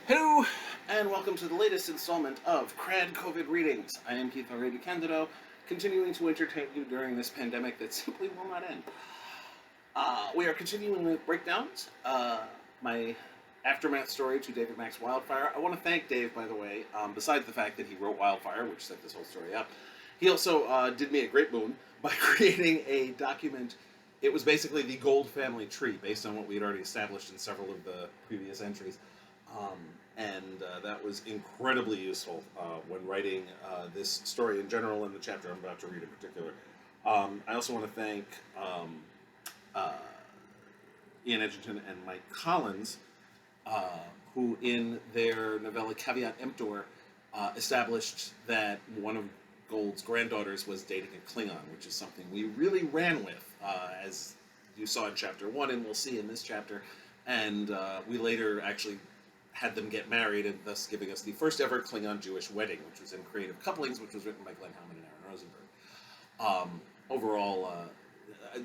Hello, and welcome to the latest installment of KRAD COVID Readings. I am Keith R.A. DeCandido, continuing to entertain you during this pandemic that simply will not end. We are continuing with breakdowns. My aftermath story to David Mack's Wildfire. I want to thank Dave, by the way, besides the fact that he wrote Wildfire, which set this whole story up. He also did me a great boon by creating a document. It was basically the Gold family tree, based on what we had already established in several of the previous entries. That was incredibly useful when writing this story in general and the chapter I'm about to read in particular. I also want to thank Ian Edgerton and Mike Collins, who in their novella Caveat Emptor established that one of Gold's granddaughters was dating a Klingon, which is something we really ran with, as you saw in chapter 1 and we'll see in this chapter. And we later actually had them get married, and thus giving us the first ever Klingon-Jewish wedding, which was in Creative Couplings, which was written by Glenn Hellman and Aaron Rosenberg. Overall,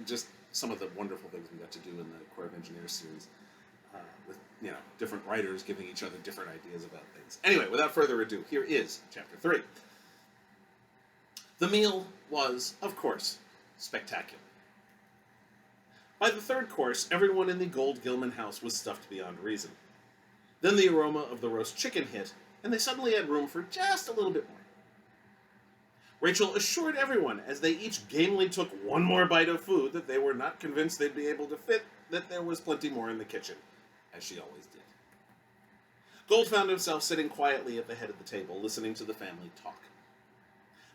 just some of the wonderful things we got to do in the Corps of Engineers series, with different writers giving each other different ideas about things. Anyway, without further ado, here is Chapter 3. The meal was, of course, spectacular. By the third course, everyone in the Gold Gilman house was stuffed beyond reason. Then the aroma of the roast chicken hit, and they suddenly had room for just a little bit more. Rachel assured everyone, as they each gamely took one more bite of food that they were not convinced they'd be able to fit, that there was plenty more in the kitchen, as she always did. Gold found himself sitting quietly at the head of the table, listening to the family talk.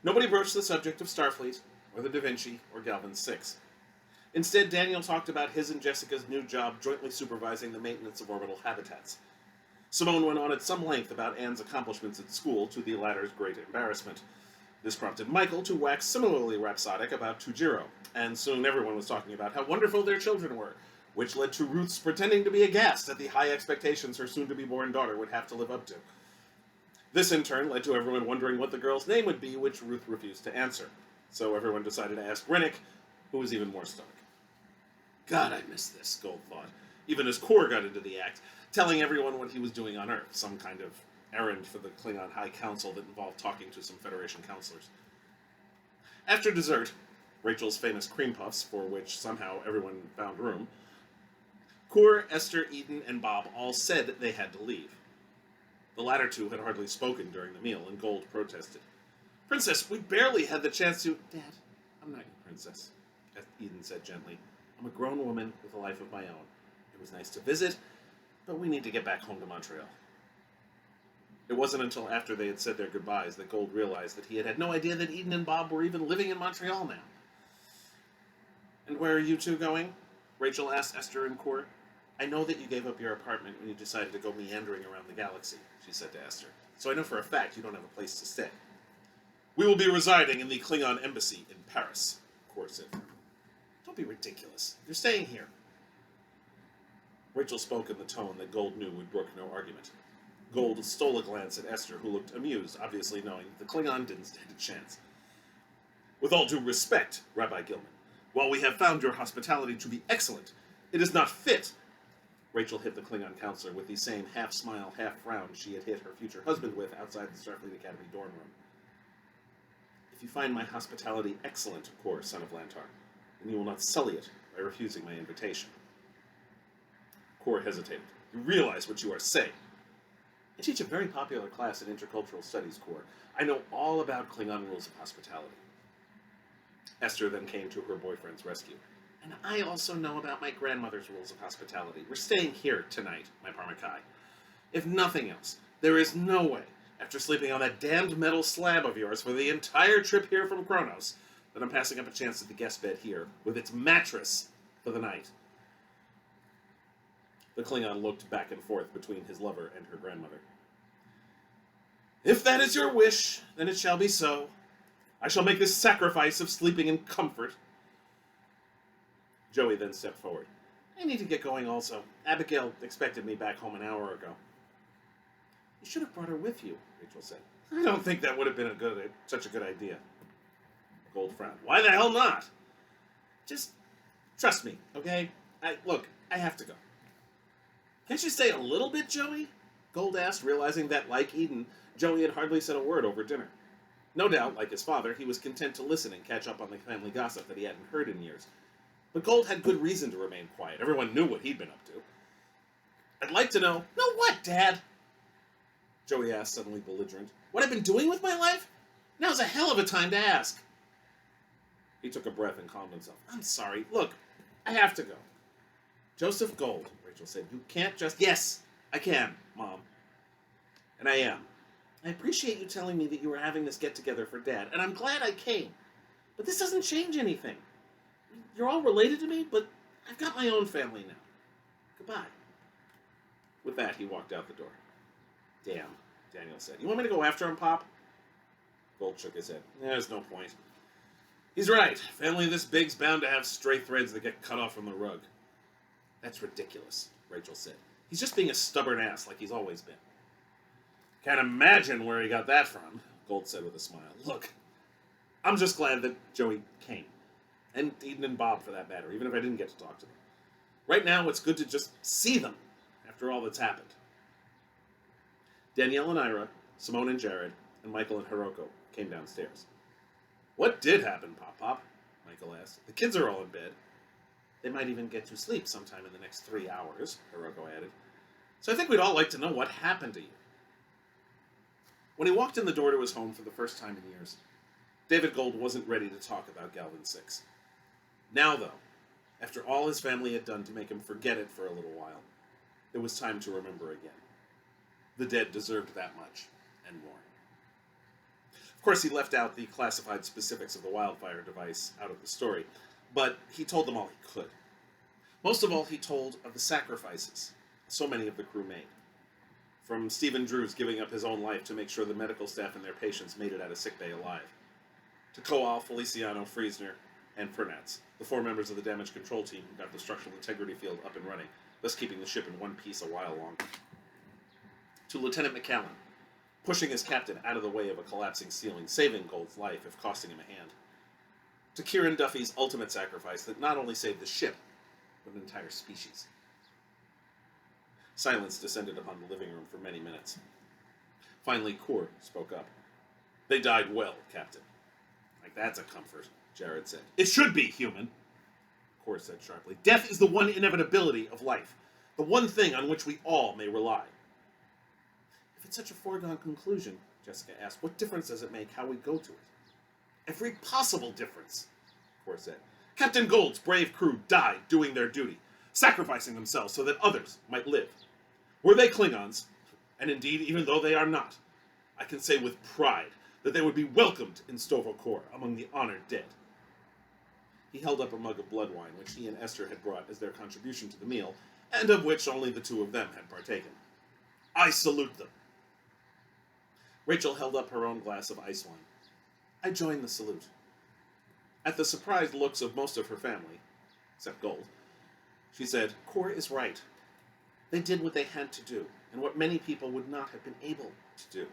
Nobody broached the subject of Starfleet, or the Da Vinci, or Galvan VI. Instead, Daniel talked about his and Jessica's new job jointly supervising the maintenance of orbital habitats. Simone went on at some length about Anne's accomplishments at school, to the latter's great embarrassment. This prompted Michael to wax similarly rhapsodic about Tujiro, and soon everyone was talking about how wonderful their children were, which led to Ruth's pretending to be aghast at the high expectations her soon-to-be-born daughter would have to live up to. This, in turn, led to everyone wondering what the girl's name would be, which Ruth refused to answer. So everyone decided to ask Rennick, who was even more stoic. God, I miss this, Gold thought, even as Kor got into the act, telling everyone what he was doing on Earth, some kind of errand for the Klingon High Council that involved talking to some Federation counselors. After dessert, Rachel's famous cream puffs, for which somehow everyone found room, Kor, Esther, Eden, and Bob all said they had to leave. The latter two had hardly spoken during the meal, and Gold protested. "Princess, we barely had the chance to—" "Dad, I'm not your princess," Eden said gently. "I'm a grown woman with a life of my own. It was nice to visit, but we need to get back home to Montreal." It wasn't until after they had said their goodbyes that Gold realized that he had had no idea that Eden and Bob were even living in Montreal now. "And where are you two going?" Rachel asked Esther and Kor. "I know that you gave up your apartment when you decided to go meandering around the galaxy," she said to Esther, "so I know for a fact you don't have a place to stay." "We will be residing in the Klingon embassy in Paris," Kor said. "Don't be ridiculous. You're staying here." Rachel spoke in the tone that Gold knew would brook no argument. Gold stole a glance at Esther, who looked amused, obviously knowing the Klingon didn't stand a chance. "With all due respect, Rabbi Gilman, while we have found your hospitality to be excellent, it is not fit." Rachel hit the Klingon counselor with the same half-smile, half-frown she had hit her future husband with outside the Starfleet Academy dorm room. "If you find my hospitality excellent, Kor, son of Lantar, then you will not sully it by refusing my invitation." Kor hesitated. "You realize what you are saying." "I teach a very popular class in intercultural studies, Kor. I know all about Klingon rules of hospitality." Esther then came to her boyfriend's rescue. "And I also know about my grandmother's rules of hospitality. We're staying here tonight, my Parmakai. If nothing else, there is no way, after sleeping on that damned metal slab of yours for the entire trip here from Kronos, that I'm passing up a chance at the guest bed here, with its mattress, for the night." The Klingon looked back and forth between his lover and her grandmother. "If that is your wish, then it shall be so. I shall make this sacrifice of sleeping in comfort." Joey then stepped forward. "I need to get going also. Abigail expected me back home an hour ago." "You should have brought her with you," Rachel said. "I don't think that would have been such a good idea." Gold frowned. "Why the hell not?" "Just trust me, okay? I have to go." "Can't you stay a little bit, Joey?" Gold asked, realizing that, like Eden, Joey had hardly said a word over dinner. No doubt, like his father, he was content to listen and catch up on the family gossip that he hadn't heard in years. But Gold had good reason to remain quiet. Everyone knew what he'd been up to. I'd like to know... Know what, Dad? Joey asked, suddenly belligerent. What I've been doing with my life? Now's a hell of a time to ask. He took a breath and calmed himself. I'm sorry. Look, I have to go. Joseph Gold, Rachel said. You can't just... Yes, I can, Mom. And I am. I appreciate you telling me that you were having this get-together for Dad, and I'm glad I came. But this doesn't change anything. You're all related to me, but I've got my own family now. Goodbye. With that, he walked out the door. Damn, Daniel said. You want me to go after him, Pop? Gold shook his head. There's no point. He's right. Family this big's bound to have stray threads that get cut off from the rug. That's ridiculous, Rachel said. He's just being a stubborn ass like he's always been. Can't imagine where he got that from, Gold said with a smile. Look, I'm just glad that Joey came. And Eden and Bob, for that matter, even if I didn't get to talk to them. Right now, it's good to just see them after all that's happened. Danielle and Ira, Simone and Jared, and Michael and Hiroko came downstairs. What did happen, Pop-Pop? Michael asked. The kids are all in bed. They might even get to sleep sometime in the next 3 hours, Hiroko added. So I think we'd all like to know what happened to you. When he walked in the door to his home for the first time in years, David Gold wasn't ready to talk about Galvan VI. Now, though, after all his family had done to make him forget it for a little while, it was time to remember again. The dead deserved that much, and more. Of course, he left out the classified specifics of the WILDFIRE device out of the story, but he told them all he could. Most of all, he told of the sacrifices so many of the crew made. From Stephen Drews giving up his own life to make sure the medical staff and their patients made it out of sickbay alive, to Coal, Feliciano, Friesner, and Pernatz, the 4 members of the damage control team who got the structural integrity field up and running, thus keeping the ship in one piece a while longer. To Lieutenant McCallan, pushing his captain out of the way of a collapsing ceiling, saving Gold's life if costing him a hand. To Kieran Duffy's ultimate sacrifice that not only saved the ship, but an entire species. Silence descended upon the living room for many minutes. Finally, Cord spoke up. They died well, Captain. Like, that's a comfort, Jared said. It should be, human, Cord said sharply. Death is the one inevitability of life, the one thing on which we all may rely. If it's such a foregone conclusion, Jessica asked, what difference does it make how we go to it? Every possible difference, Cord said. Captain Gold's brave crew died doing their duty, sacrificing themselves so that others might live. Were they Klingons, and indeed, even though they are not, I can say with pride that they would be welcomed in Sto-vo-kor among the honored dead. He held up a mug of blood wine, which he and Esther had brought as their contribution to the meal, and of which only the 2 of them had partaken. I salute them. Rachel held up her own glass of ice wine. I joined the salute. At the surprised looks of most of her family, except Gold, she said, Kor is right. They did what they had to do, and what many people would not have been able to do.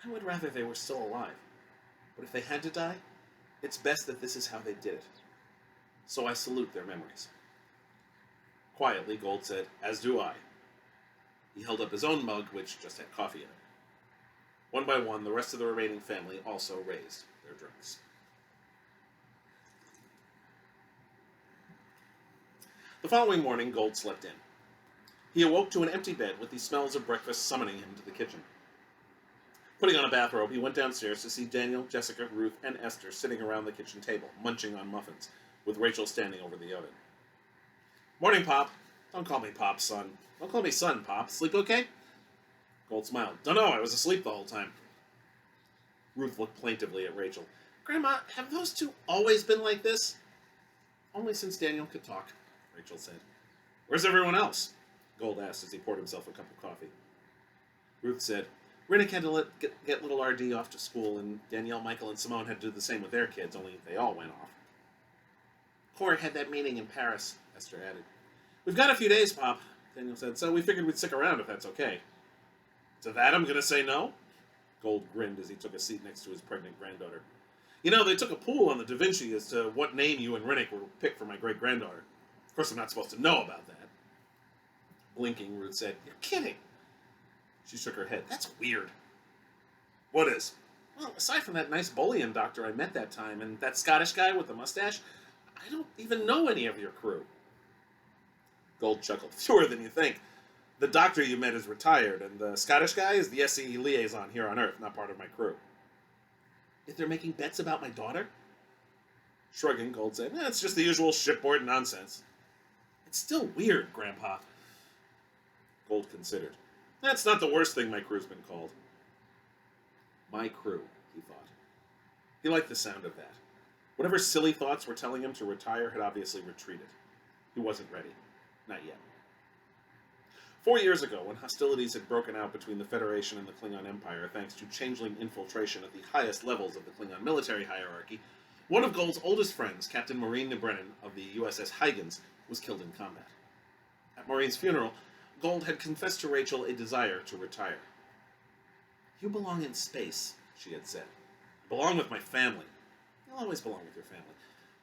I would rather they were still alive. But if they had to die, it's best that this is how they did it. So I salute their memories. Quietly, Gold said, as do I. He held up his own mug, which just had coffee in it. One by one, the rest of the remaining family also raised their drinks. The following morning, Gold slept in. He awoke to an empty bed with the smells of breakfast summoning him to the kitchen. Putting on a bathrobe, he went downstairs to see Daniel, Jessica, Ruth, and Esther sitting around the kitchen table, munching on muffins, with Rachel standing over the oven. Morning, Pop. Don't call me Pop, son. Don't call me son, Pop. Sleep okay? Gold smiled. Dunno, I was asleep the whole time. Ruth looked plaintively at Rachel. Grandma, have those 2 always been like this? Only since Daniel could talk, Rachel said. Where's everyone else? Gold asked as he poured himself a cup of coffee. Ruth said, Rinnick had to get little RD off to school, and Danielle, Michael, and Simone had to do the same with their kids, only they all went off. Corey had that meeting in Paris, Esther added. We've got a few days, Pop, Daniel said, so we figured we'd stick around if that's okay. To that I'm going to say no? Gold grinned as he took a seat next to his pregnant granddaughter. You know, they took a poll on the Da Vinci as to what name you and Rinnick were picked for my great-granddaughter. Of course, I'm not supposed to know about that. Blinking, Ruth said, You're kidding. She shook her head. That's weird. What is? Well, aside from that nice bullion doctor I met that time and that Scottish guy with the mustache, I don't even know any of your crew. Gold chuckled. Fewer than you think. The doctor you met is retired, and the Scottish guy is the S.C.E. liaison here on Earth, not part of my crew. If they're making bets about my daughter? Shrugging, Gold said, it's just the usual shipboard nonsense. It's still weird, Grandpa. Gold considered. That's not the worst thing my crew's been called. My crew, he thought. He liked the sound of that. Whatever silly thoughts were telling him to retire had obviously retreated. He wasn't ready. Not yet. 4 years ago, when hostilities had broken out between the Federation and the Klingon Empire thanks to changeling infiltration at the highest levels of the Klingon military hierarchy, one of Gold's oldest friends, Captain Maureen Brennan of the U.S.S. Huygens, was killed in combat. At Maureen's funeral, Gold had confessed to Rachel a desire to retire. You belong in space, she had said. I belong with my family. You'll always belong with your family.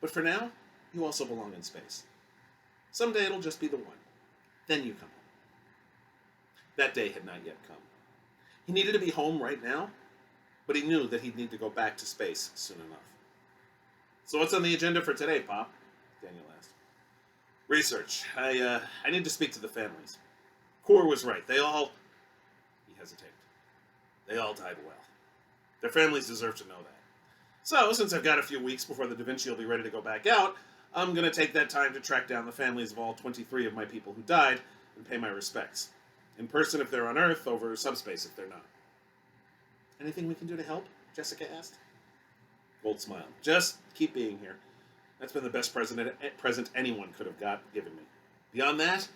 But for now, you also belong in space. Someday it'll just be the one. Then you come home. That day had not yet come. He needed to be home right now, but he knew that he'd need to go back to space soon enough. So what's on the agenda for today, Pop? Daniel asked. Research. I need to speak to the families. Core was right. He hesitated. They all died well. Their families deserve to know that. So, since I've got a few weeks before the Da Vinci will be ready to go back out, I'm going to take that time to track down the families of all 23 of my people who died and pay my respects. In person if they're on Earth, over subspace if they're not. Anything we can do to help? Jessica asked. Gold smiled. Just keep being here. That's been the best present anyone could have given me. Beyond that,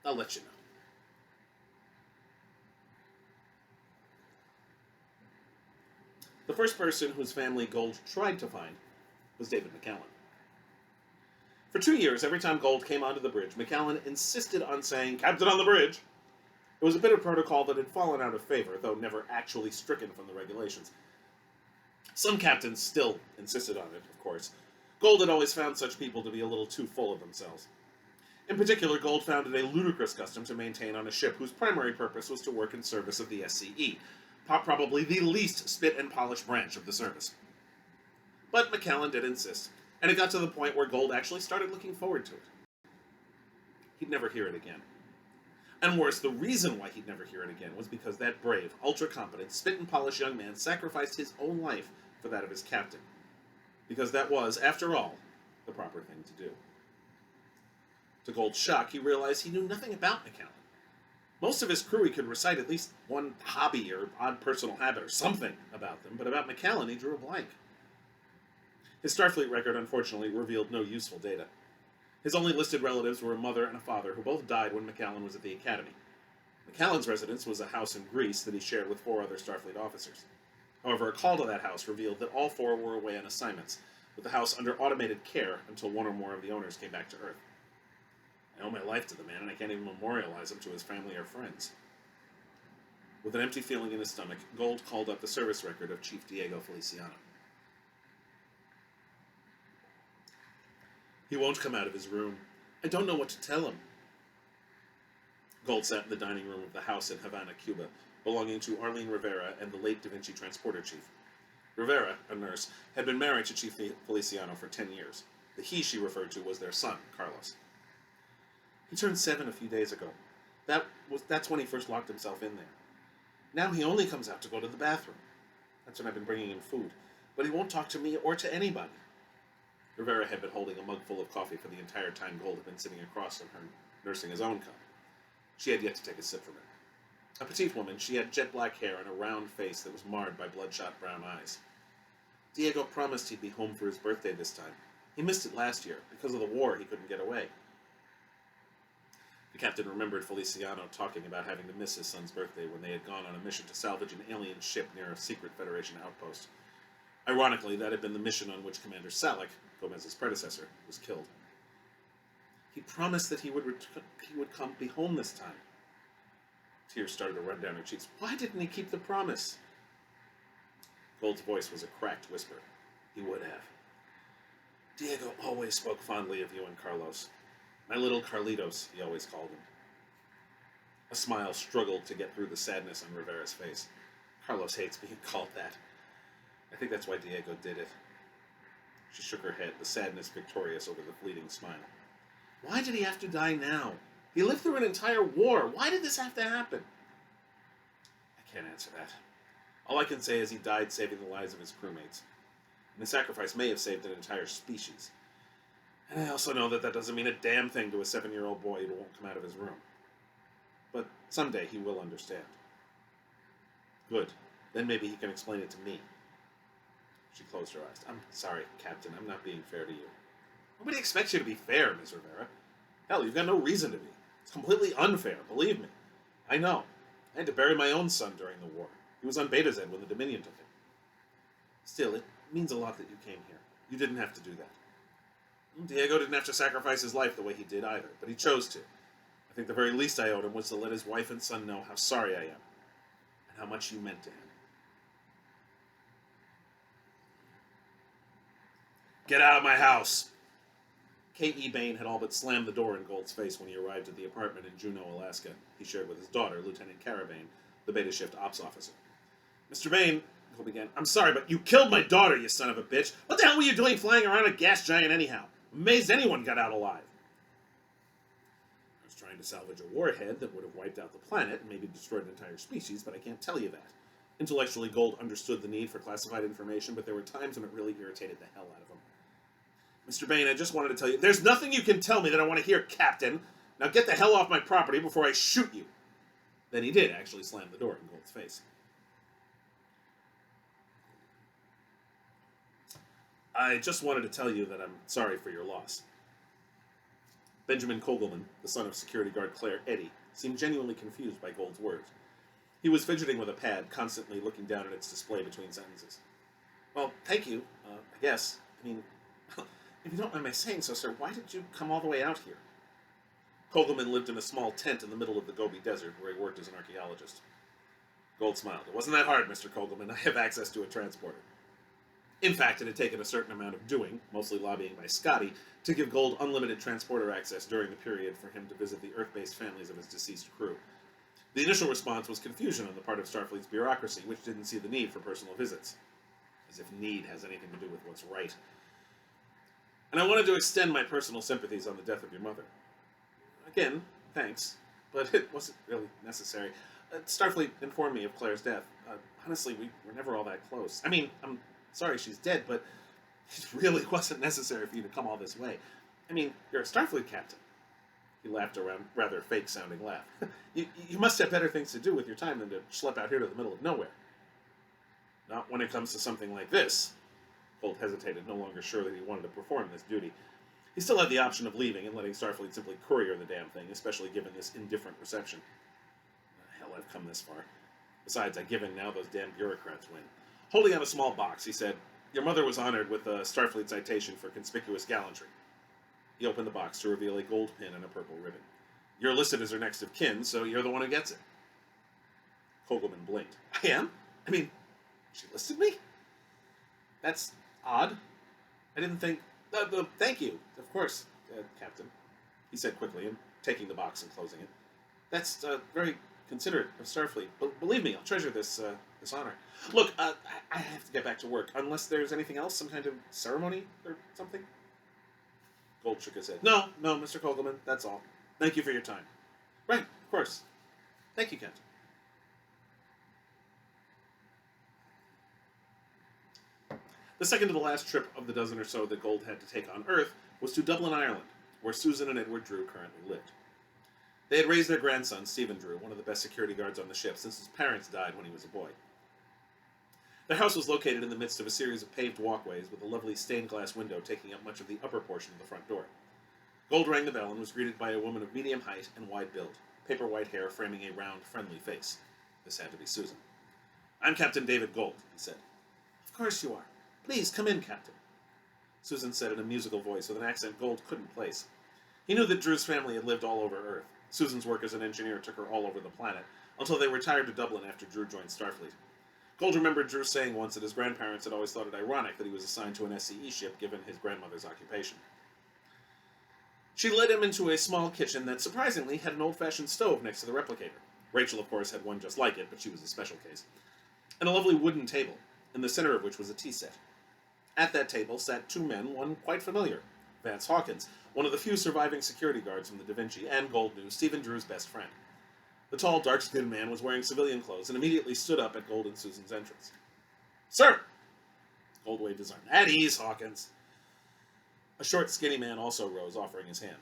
I'll let you know. The first person whose family Gold tried to find was David McAllen. For 2 years, every time Gold came onto the bridge, McAllen insisted on saying, Captain on the bridge! It was a bit of protocol that had fallen out of favor, though never actually stricken from the regulations. Some captains still insisted on it, of course. Gold had always found such people to be a little too full of themselves. In particular, Gold found it a ludicrous custom to maintain on a ship whose primary purpose was to work in service of the S.C.E., probably the least spit and polish branch of the service. But McAllen did insist, and it got to the point where Gold actually started looking forward to it. He'd never hear it again. And worse, the reason why he'd never hear it again was because that brave, ultra-competent, spit-and-polish young man sacrificed his own life for that of his captain. Because that was, after all, the proper thing to do. To Gold's shock, he realized he knew nothing about McAllen. Most of his crew he could recite at least one hobby or odd personal habit or something about them, but about McAllen he drew a blank. His Starfleet record, unfortunately, revealed no useful data. His only listed relatives were a mother and a father who both died when McAllen was at the Academy. McAllen's residence was a house in Greece that he shared with 4 other Starfleet officers. However, a call to that house revealed that all 4 were away on assignments, with the house under automated care until one or more of the owners came back to Earth. I owe my life to the man, and I can't even memorialize him to his family or friends. With an empty feeling in his stomach, Gold called up the service record of Chief Diego Feliciano. He won't come out of his room. I don't know what to tell him. Gold sat in the dining room of the house in Havana, Cuba, belonging to Arlene Rivera and the late Da Vinci transporter chief. Rivera, a nurse, had been married to Chief Feliciano for 10 years. The he she referred to was their son, Carlos. He turned 7 a few days ago. That's when he first locked himself in there. Now he only comes out to go to the bathroom. That's when I've been bringing him food. But he won't talk to me or to anybody. Rivera had been holding a mug full of coffee for the entire time Gold had been sitting across from her, nursing his own cup. She had yet to take a sip from it. A petite woman, she had jet black hair and a round face that was marred by bloodshot brown eyes. Diego promised he'd be home for his birthday this time. He missed it last year. Because of the war, he couldn't get away. The captain remembered Feliciano talking about having to miss his son's birthday when they had gone on a mission to salvage an alien ship near a secret Federation outpost. Ironically, that had been the mission on which Commander Salek, Gomez's predecessor, was killed. He promised that he would be home this time. Tears started to run down her cheeks. Why didn't he keep the promise? Gold's voice was a cracked whisper. He would have. Diego always spoke fondly of you and Carlos. My little Carlitos, he always called him. A smile struggled to get through the sadness on Rivera's face. Carlos hates being called that. I think that's why Diego did it. She shook her head, the sadness victorious over the fleeting smile. Why did he have to die now? He lived through an entire war. Why did this have to happen? I can't answer that. All I can say is he died saving the lives of his crewmates. And his sacrifice may have saved an entire species. And I also know that that doesn't mean a damn thing to a 7-year-old boy who won't come out of his room. But someday he will understand. Good. Then maybe he can explain it to me. She closed her eyes. I'm sorry, Captain. I'm not being fair to you. Nobody expects you to be fair, Ms. Rivera. Hell, you've got no reason to be. It's completely unfair, believe me. I know. I had to bury my own son during the war. He was on Beta Z when the Dominion took him. Still, it means a lot that you came here. You didn't have to do that. Diego didn't have to sacrifice his life the way he did either, but he chose to. I think the very least I owed him was to let his wife and son know how sorry I am, and how much you meant to him. Get out of my house! K.E. Bain had all but slammed the door in Gold's face when he arrived at the apartment in Juneau, Alaska. He shared with his daughter, Lieutenant KRAD, the Beta Shift ops officer. Mr. Bain, Gold began, I'm sorry, but you killed my daughter, you son of a bitch. What the hell were you doing flying around a gas giant anyhow? I'm amazed anyone got out alive. I was trying to salvage a warhead that would have wiped out the planet and maybe destroyed an entire species, but I can't tell you that. Intellectually, Gold understood the need for classified information, but there were times when it really irritated the hell out of him. Mr. Bain, I just wanted to tell you, there's nothing you can tell me that I want to hear, Captain. Now get the hell off my property before I shoot you. Then he did actually slam the door in Gold's face. I just wanted to tell you that I'm sorry for your loss. Benjamin Kogelman, the son of security guard Claire Eddy, seemed genuinely confused by Gold's words. He was fidgeting with a pad, constantly looking down at its display between sentences. Well, thank you, I guess. I mean, if you don't mind my saying so, sir, why did you come all the way out here? Kogelman lived in a small tent in the middle of the Gobi Desert, where he worked as an archaeologist. Gold smiled. It wasn't that hard, Mr. Kogelman. I have access to a transporter. In fact, it had taken a certain amount of doing, mostly lobbying by Scotty, to give Gold unlimited transporter access during the period for him to visit the Earth-based families of his deceased crew. The initial response was confusion on the part of Starfleet's bureaucracy, which didn't see the need for personal visits. As if need has anything to do with what's right. And I wanted to extend my personal sympathies on the death of your mother. Again, thanks, but it wasn't really necessary. Starfleet informed me of Claire's death. Honestly, we were never all that close. I mean, I'm sorry she's dead, but it really wasn't necessary for you to come all this way. I mean, you're a Starfleet captain. He laughed a rather fake-sounding laugh. You must have better things to do with your time than to schlep out here to the middle of nowhere. Not when it comes to something like this. Gold hesitated, no longer sure that he wanted to perform this duty. He still had the option of leaving and letting Starfleet simply courier the damn thing, especially given this indifferent reception. Hell, I've come this far. Besides, I give in now, those damn bureaucrats win. Holding out a small box, he said, Your mother was honored with a Starfleet citation for conspicuous gallantry. He opened the box to reveal a gold pin and a purple ribbon. You're listed as her next of kin, so you're the one who gets it. Kogelman blinked. I am? I mean, she listed me? That's odd. I didn't think... thank you, of course, Captain, he said quickly, and taking the box and closing it. That's very considerate of Starfleet. Believe me, I'll treasure this honor. Look, I have to get back to work, unless there's anything else, some kind of ceremony or something? Gold shook his head. No, Mr. Kogelman, that's all. Thank you for your time. Right, of course. Thank you, Captain. The second to the last trip of the dozen or so that Gold had to take on Earth was to Dublin, Ireland, where Susan and Edward Drew currently lived. They had raised their grandson, Stephen Drew, one of the best security guards on the ship, since his parents died when he was a boy. Their house was located in the midst of a series of paved walkways with a lovely stained glass window taking up much of the upper portion of the front door. Gold rang the bell and was greeted by a woman of medium height and wide build, paper white hair framing a round, friendly face. This had to be Susan. I'm Captain David Gold, he said. Of course you are. Please, come in, Captain. Susan said in a musical voice with an accent Gold couldn't place. He knew that Drew's family had lived all over Earth. Susan's work as an engineer took her all over the planet, until they retired to Dublin after Drew joined Starfleet. Gold remembered Drew saying once that his grandparents had always thought it ironic that he was assigned to an S.C.E. ship given his grandmother's occupation. She led him into a small kitchen that, surprisingly, had an old-fashioned stove next to the replicator. Rachel, of course, had one just like it, but she was a special case. And a lovely wooden table, in the center of which was a tea set. At that table sat two men, one quite familiar, Vance Hawkins, one of the few surviving security guards from the Da Vinci, and Gold knew Stephen Drew's best friend. The tall, dark-skinned man was wearing civilian clothes and immediately stood up at Gold and Susan's entrance. "Sir!" Gold waved his arm. "At ease, Hawkins." A short, skinny man also rose, offering his hand.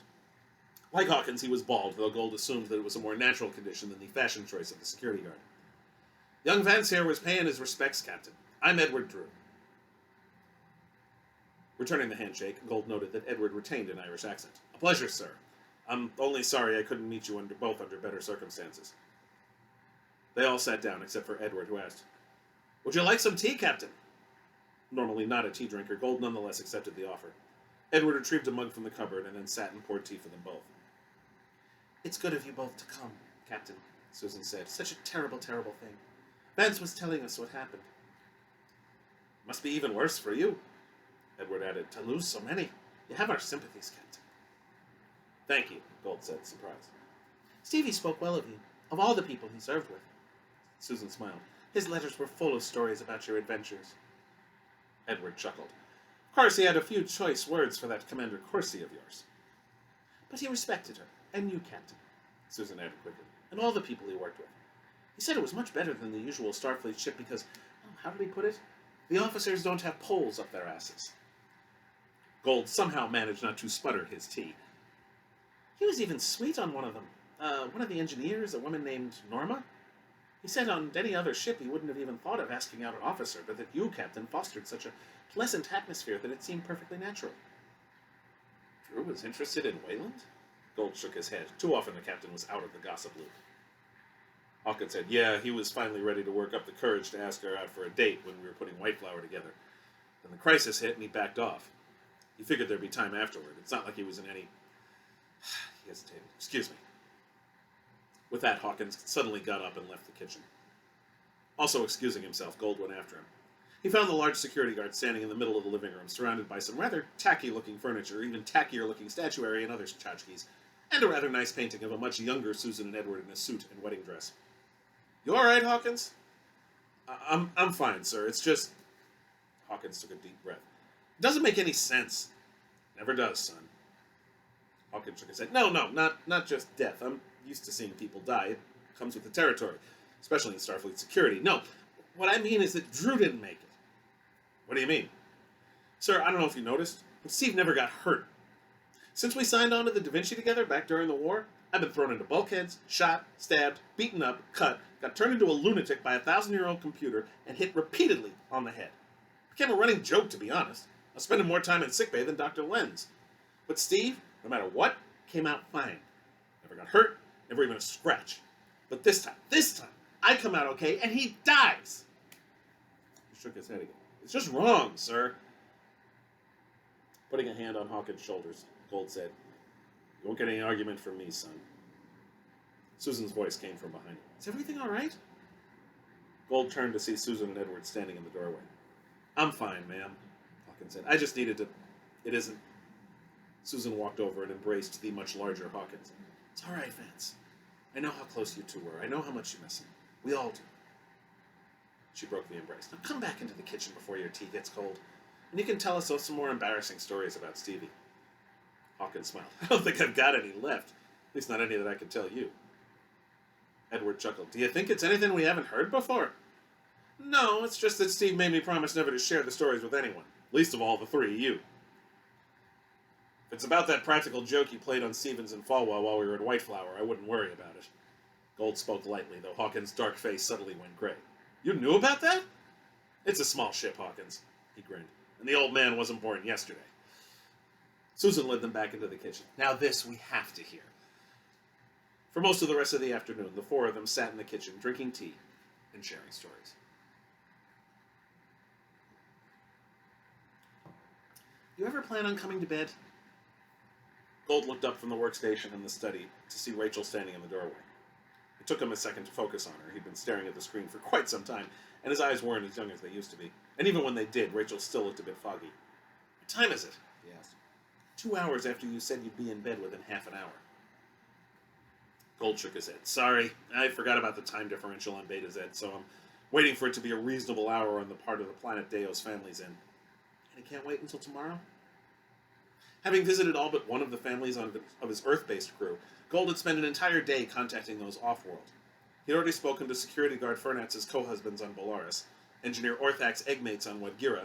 Like Hawkins, he was bald, though Gold assumed that it was a more natural condition than the fashion choice of the security guard. "Young Vance here was paying his respects, Captain. I'm Edward Drew." Returning the handshake, Gold noted that Edward retained an Irish accent. "A pleasure, sir. I'm only sorry I couldn't meet you both under better circumstances." They all sat down, except for Edward, who asked, "Would you like some tea, Captain?" Normally not a tea drinker, Gold nonetheless accepted the offer. Edward retrieved a mug from the cupboard and then sat and poured tea for them both. "It's good of you both to come, Captain," Susan said. "Such a terrible, terrible thing. Vance was telling us what happened." "Must be even worse for you," Edward added, "to lose so many. You have our sympathies, Captain." "Thank you," Gold said, surprised. "Stevie spoke well of you, of all the people he served with." Susan smiled. "His letters were full of stories about your adventures." Edward chuckled. "Of course, he had a few choice words for that Commander Corsi of yours." "But he respected her, and you, Captain," Susan added quickly, "and all the people he worked with. He said it was much better than the usual Starfleet ship because, how did he put it? The officers don't have poles up their asses." Gold somehow managed not to sputter his tea. "He was even sweet on one of them. One of the engineers, a woman named Norma. He said on any other ship he wouldn't have even thought of asking out an officer, but that you, Captain, fostered such a pleasant atmosphere that it seemed perfectly natural." "Drew was interested in Wayland?" Gold shook his head. Too often the captain was out of the gossip loop. Hawkins said, "Yeah, he was finally ready to work up the courage to ask her out for a date when we were putting Whiteflower together. Then the crisis hit and he backed off. He figured there'd be time afterward. It's not like he was in any..." He hesitated. "Excuse me." With that, Hawkins suddenly got up and left the kitchen. Also excusing himself, Gold went after him. He found the large security guard standing in the middle of the living room, surrounded by some rather tacky-looking furniture, even tackier-looking statuary and other tchotchkes, and a rather nice painting of a much younger Susan and Edward in a suit and wedding dress. "You all right, Hawkins?" I'm fine, sir. It's just..." Hawkins took a deep breath. "It doesn't make any sense." "Never does, son." Hawkins shook his head. No, not just death. I'm used to seeing people die. It comes with the territory, especially in Starfleet security. No, what I mean is that Drew didn't make it." "What do you mean?" "Sir, I don't know if you noticed, but Steve never got hurt. Since we signed on to the Da Vinci together back during the war, I've been thrown into bulkheads, shot, stabbed, beaten up, cut, got turned into a lunatic by a 1,000-year-old computer, and hit repeatedly on the head. Became a running joke, to be honest. I was spending more time in sickbay than Dr. Lenz. But Steve, no matter what, came out fine. Never got hurt, never even a scratch. But this time, I come out okay, and he dies." He shook his head again. "It's just wrong, sir." Putting a hand on Hawkins' shoulders, Gold said, "You won't get any argument from me, son." Susan's voice came from behind him. "Is everything all right?" Gold turned to see Susan and Edward standing in the doorway. "I'm fine, ma'am," Hawkins said. "I just needed to..." "It isn't..." Susan walked over and embraced the much larger Hawkins. "It's all right, Vance. I know how close you two were. I know how much you miss him. We all do." She broke the embrace. "Now come back into the kitchen before your tea gets cold, and you can tell us some more embarrassing stories about Stevie." Hawkins smiled. "I don't think I've got any left. At least not any that I can tell you." Edward chuckled. "Do you think it's anything we haven't heard before?" "No, it's just that Steve made me promise never to share the stories with anyone. Least of all the three of you. If it's about that practical joke you played on Stevens and Falwell while we were at Whiteflower, I wouldn't worry about it." Gold spoke lightly, though Hawkins' dark face suddenly went gray. "You knew about that?" "It's a small ship, Hawkins," he grinned. "And the old man wasn't born yesterday." Susan led them back into the kitchen. "Now this we have to hear." For most of the rest of the afternoon, the four of them sat in the kitchen, drinking tea and sharing stories. "You ever plan on coming to bed?" Gold looked up from the workstation in the study to see Rachel standing in the doorway. It took him a second to focus on her. He'd been staring at the screen for quite some time, and his eyes weren't as young as they used to be. And even when they did, Rachel still looked a bit foggy. "What time is it?" he asked. 2 hours after you said you'd be in bed within half an hour." Gold shook his head. Sorry, I forgot about the time differential on Beta Z, so I'm waiting for it to be a reasonable hour on the part of the planet Deo's family's in. And he can't wait until tomorrow? Having visited all but one of the families of his Earth-based crew, Gold had spent an entire day contacting those off-world. He had already spoken to security guard Fernatz's co-husbands on Bolaris, engineer Orthak's eggmates on Wadgira,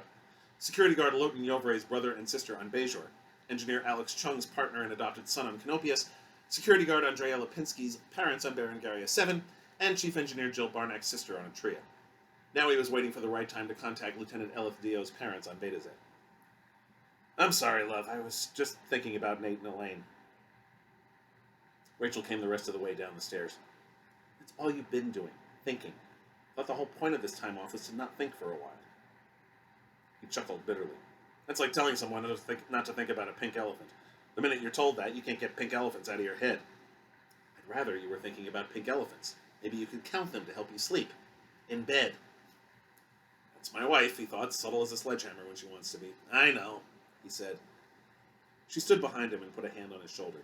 security guard Lotan Yovre's brother and sister on Bajor, engineer Alex Chung's partner and adopted son on Canopius, security guard Andrea Lipinski's parents on Berengaria 7, and chief engineer Jill Barnack's sister on Atria. Now he was waiting for the right time to contact Lieutenant Elith Dio's parents on Beta Z. I'm sorry, love. I was just thinking about Nate and Elaine. Rachel came the rest of the way down the stairs. It's all you've been doing, thinking. I thought the whole point of this time off was to not think for a while. He chuckled bitterly. That's like telling someone not to think about a pink elephant. The minute you're told that, you can't get pink elephants out of your head. I'd rather you were thinking about pink elephants. Maybe you could count them to help you sleep. In bed. That's my wife, he thought, subtle as a sledgehammer when she wants to be. I know, he said. She stood behind him and put a hand on his shoulder.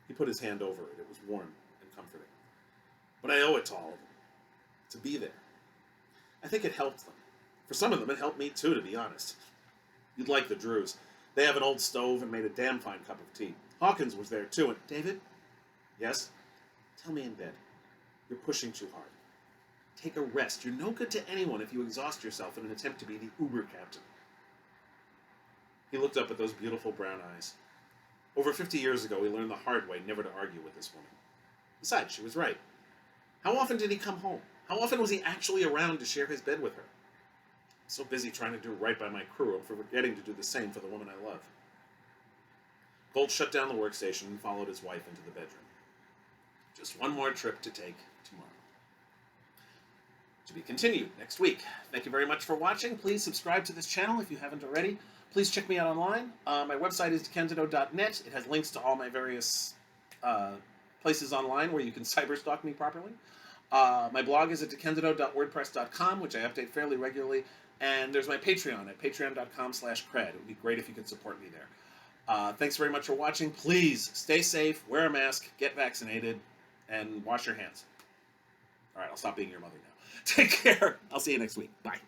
He put his hand over it. It was warm and comforting. But I owe it to all of them. To be there. I think it helped them. For some of them, it helped me too, to be honest. You'd like the Drews. They have an old stove and made a damn fine cup of tea. Hawkins was there too, and... David? Yes? Tell me in bed. You're pushing too hard. Take a rest. You're no good to anyone if you exhaust yourself in an attempt to be the Uber captain. He looked up at those beautiful brown eyes. Over 50 years ago, he learned the hard way never to argue with this woman. Besides, she was right. How often did he come home? How often was he actually around to share his bed with her? I'm so busy trying to do right by my crew, I'm forgetting to do the same for the woman I love. Gold shut down the workstation and followed his wife into the bedroom. Just one more trip to take tomorrow. To be continued next week. Thank you very much for watching. Please subscribe to this channel if you haven't already. Please check me out online. My website is DeCandido.net. It has links to all my various places online where you can cyberstalk me properly. My blog is at decandido.wordpress.com, which I update fairly regularly. And there's my Patreon at patreon.com/KRAD. It would be great if you could support me there. Thanks very much for watching. Please stay safe, wear a mask, get vaccinated, and wash your hands. All right, I'll stop being your mother now. Take care. I'll see you next week. Bye.